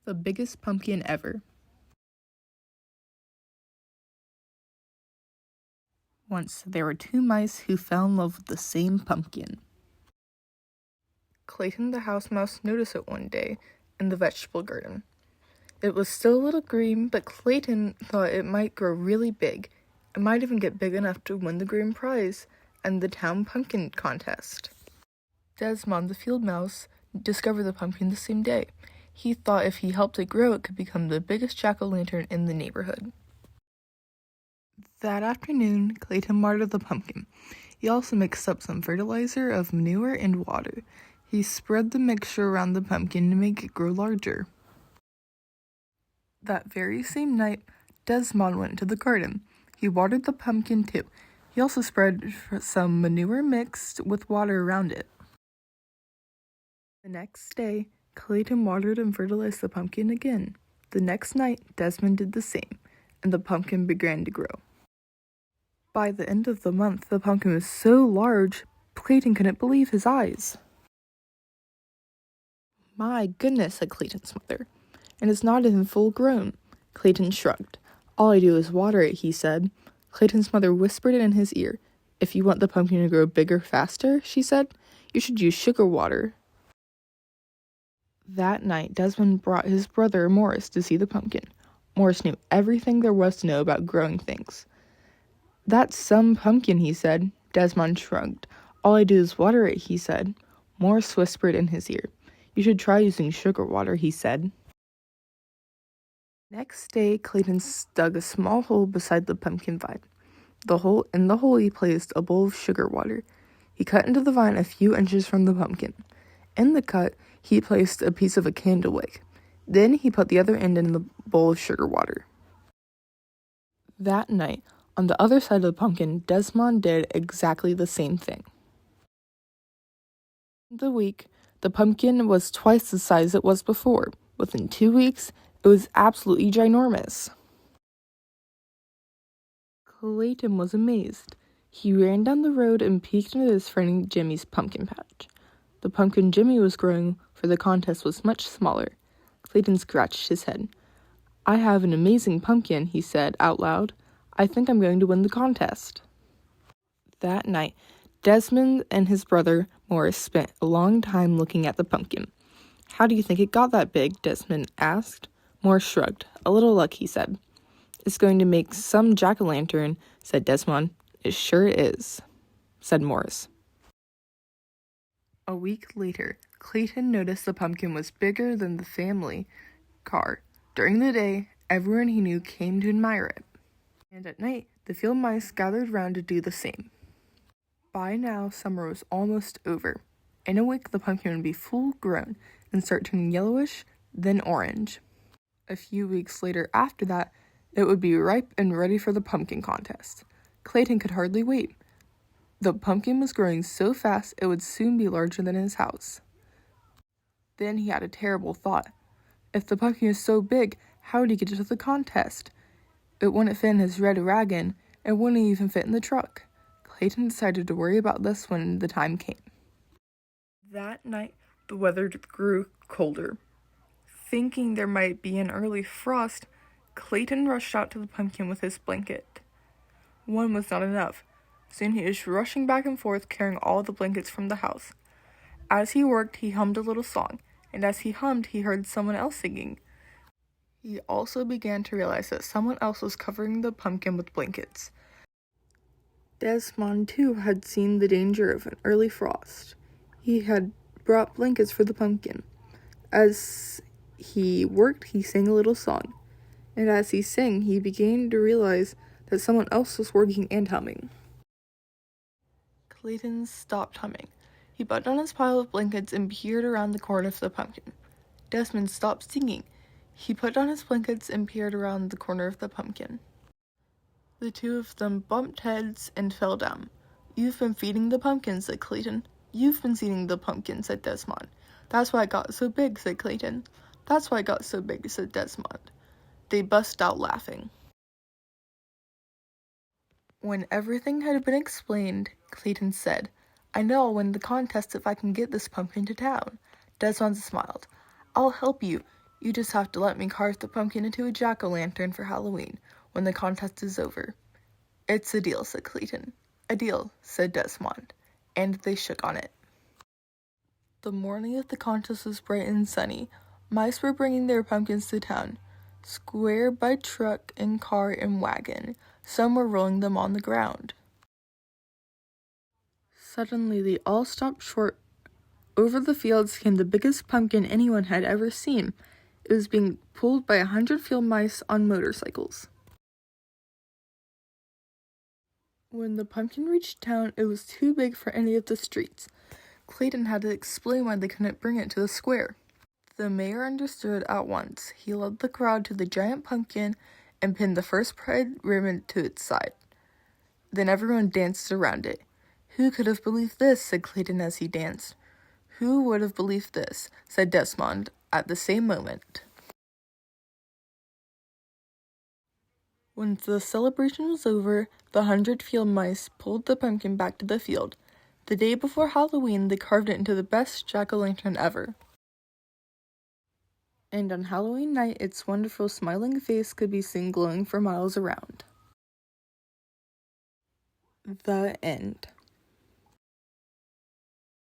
The biggest pumpkin ever. Once there were two mice who fell in love with the same pumpkin. Clayton the house mouse noticed it one day in the vegetable garden. It was still a little green, but Clayton thought it might grow really big. It might even get big enough to win the grand prize and the town pumpkin contest. Desmond the field mouse discovered the pumpkin the same day. He thought if he helped it grow, it could become the biggest jack-o'-lantern in the neighborhood. That afternoon, Clayton watered the pumpkin. He also mixed up some fertilizer of manure and water. He spread the mixture around the pumpkin to make it grow larger. That very same night, Desmond went to the garden. He watered the pumpkin too. He also spread some manure mixed with water around it. The next day, Clayton watered and fertilized the pumpkin again. The next night, Desmond did the same, and the pumpkin began to grow. By the end of the month, the pumpkin was so large, Clayton couldn't believe his eyes. "My goodness," said Clayton's mother, "and it's not even full grown." Clayton shrugged. "All I do is water it," he said. Clayton's mother whispered it in his ear. "If you want the pumpkin to grow bigger faster," she said, "you should use sugar water." That night, Desmond brought his brother Morris to see the pumpkin. Morris knew everything there was to know about growing things. "That's some pumpkin," he said. Desmond shrugged. "All I do is water it," he said. Morris whispered in his ear. "You should try using sugar water," he said. Next day, Clayton dug a small hole beside the pumpkin vine. In the hole he placed a bowl of sugar water. He cut into the vine a few inches from the pumpkin. In the cut, he placed a piece of a candle wick. Then he put the other end in the bowl of sugar water. That night, on the other side of the pumpkin, Desmond did exactly the same thing. The week, the pumpkin was twice the size it was before. Within 2 weeks, it was absolutely ginormous. Clayton was amazed. He ran down the road and peeked into his friend Jimmy's pumpkin patch. The pumpkin Jimmy was growing for the contest was much smaller. Clayton scratched his head. "I have an amazing pumpkin," he said out loud. "I think I'm going to win the contest." That night, Desmond and his brother Morris spent a long time looking at the pumpkin. "How do you think it got that big?" Desmond asked. Morris shrugged. "A little luck," he said. "It's going to make some jack-o'-lantern," said Desmond. "It sure is," said Morris. A week later, Clayton noticed the pumpkin was bigger than the family car. During the day, everyone he knew came to admire it. And at night, the field mice gathered round to do the same. By now, summer was almost over. In a week, the pumpkin would be full grown and start turning yellowish, then orange. A few weeks later after that, it would be ripe and ready for the pumpkin contest. Clayton could hardly wait. The pumpkin was growing so fast it would soon be larger than his house. Then he had a terrible thought. If the pumpkin is so big, how would he get it to the contest? It wouldn't fit in his red wagon, and wouldn't even fit in the truck. Clayton decided to worry about this when the time came. That night, the weather grew colder. Thinking there might be an early frost, Clayton rushed out to the pumpkin with his blanket. One was not enough. Soon he was rushing back and forth carrying all the blankets from the house. As he worked, he hummed a little song, and as he hummed, he heard someone else singing. He also began to realize that someone else was covering the pumpkin with blankets. Desmond, too, had seen the danger of an early frost. He had brought blankets for the pumpkin. As he worked, he sang a little song, and as he sang, he began to realize that someone else was working and humming. Clayton stopped humming. He buttoned on his pile of blankets and peered around the corner of the pumpkin. Desmond stopped singing. He put down his blankets and peered around the corner of the pumpkin. The two of them bumped heads and fell down. "You've been feeding the pumpkin," said Clayton. "You've been feeding the pumpkin," said Desmond. "That's why it got so big," said Clayton. "That's why it got so big," said Desmond. They burst out laughing. When everything had been explained, Clayton said, "I know I'll win the contest if I can get this pumpkin to town." Desmond smiled. "I'll help you. You just have to let me carve the pumpkin into a jack-o'-lantern for Halloween when the contest is over." "It's a deal," said Clayton. "A deal," said Desmond, and they shook on it. The morning of the contest was bright and sunny. Mice were bringing their pumpkins to town, square by truck and car and wagon. Some were rolling them on the ground. Suddenly they all stopped short. Over the fields came the biggest pumpkin anyone had ever seen. It was being pulled by 100 field mice on motorcycles. When the pumpkin reached town, it was too big for any of the streets. Clayton had to explain why they couldn't bring it to the square. The mayor understood at once. He led the crowd to the giant pumpkin and pinned the first pride ribbon to its side. Then everyone danced around it. "Who could have believed this?" said Clayton as he danced. "Who would have believed this?" said Desmond at the same moment. When the celebration was over, the 100 field mice pulled the pumpkin back to the field. The day before Halloween, they carved it into the best jack-o'-lantern ever. And on Halloween night, its wonderful smiling face could be seen glowing for miles around. The end.